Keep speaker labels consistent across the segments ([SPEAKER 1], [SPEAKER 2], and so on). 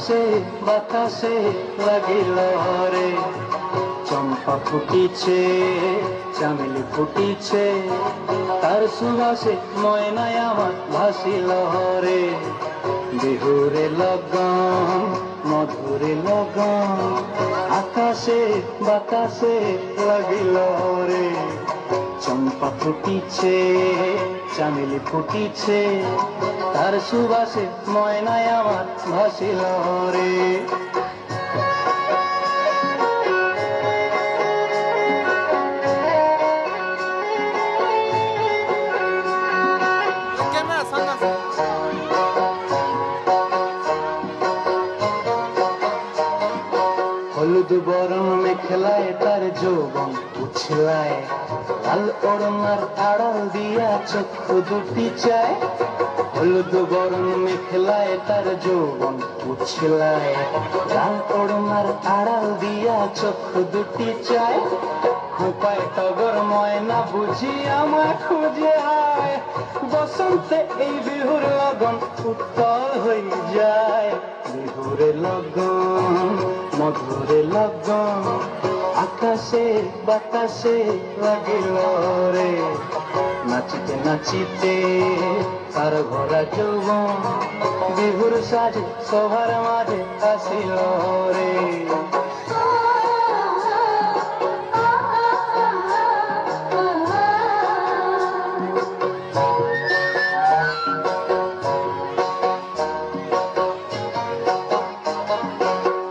[SPEAKER 1] আকাশে বাতাসে লাগিল রে, চম্পা ফুটিছে চামেলি ফুটিছে, তার সুবাসে ময়নায় আমার ভাসিল রে। বিহুরে লগন মধুরে লগন, আকাশে বাতাসে লাগিল রে, চম্পা ফুটিছে চামেলি ফুটিছে, তার সুবাসে ময়নায় আমার ভাসিল রে। হলুদ বরণ মেখলায় তার যৌবন উছলায়, লাল ওড়নার আড়াল দিয়া চক্ষু দুটি চায়। হলুদ বরণ মেখলায় তার যৌবন উছলায়, লাল ওড়নার আড়াল দিয়া চক্ষু দুটি চায়। খোঁপায় টগর ময়না বুঝি আমার খুঁজে আয়, বসন্তে এই বিহুর লগন উত্তল হয়ে যায়। বিহুরে লগন মধুরে লগন, আকাশে বাতাসে লাগিল রে, নাচিতে নাচিতে তার ভরা যৌবন, বিহুর সাজে সবার মাঝে আসিল রে।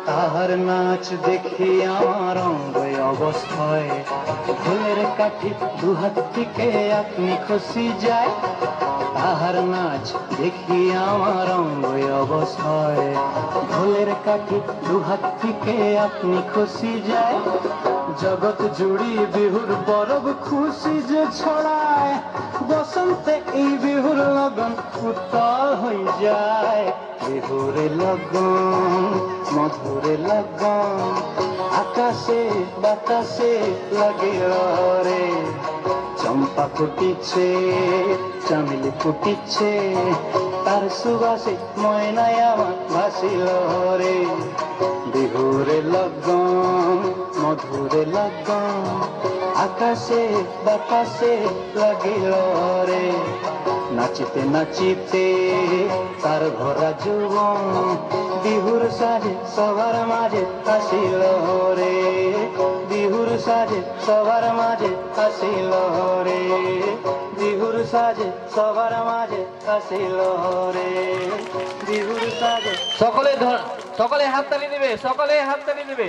[SPEAKER 1] তাহার নাচ দেখি আমার অঙ্গ অবস্থায়, ঢোলের কাঠি দুহাত থেকে আপনি খুশি যায়। তাহার নাচ দেখি আমার অঙ্গ অবস্থায়, ঢোলের কাঠি দুহাত থেকে আপনি খুশি যায়। জগৎ জুড়ি বিহুর পরব খুশি যে ছড়ায়, বসন্তে এই বিহুর লগন উত্তল হয়ে যায়। বিহুরে লগন মধুরে লগন, আকাশে বাতাসে লাগিল রে, চম্পা ফুটিছে চামেলি ফুটিছে, তার সুবাসে ময়নায় আমার ভাসিল রে। বিহুরে লগন মধুরে লগন, আকাশে বাতাসে লাগিল রে, নাচিতে নাচিতে তার ভরা যৌবন, বিহুর সাজে সবার মাঝে আসিল রে। বিহুর সাজে সবার মাঝে আসিল রে, বিহুর সাজে সবার মাঝে আসিল রে, বিহুর সাজে।
[SPEAKER 2] সকলে হাততালি দিবে, সকলে হাততালি দিবে।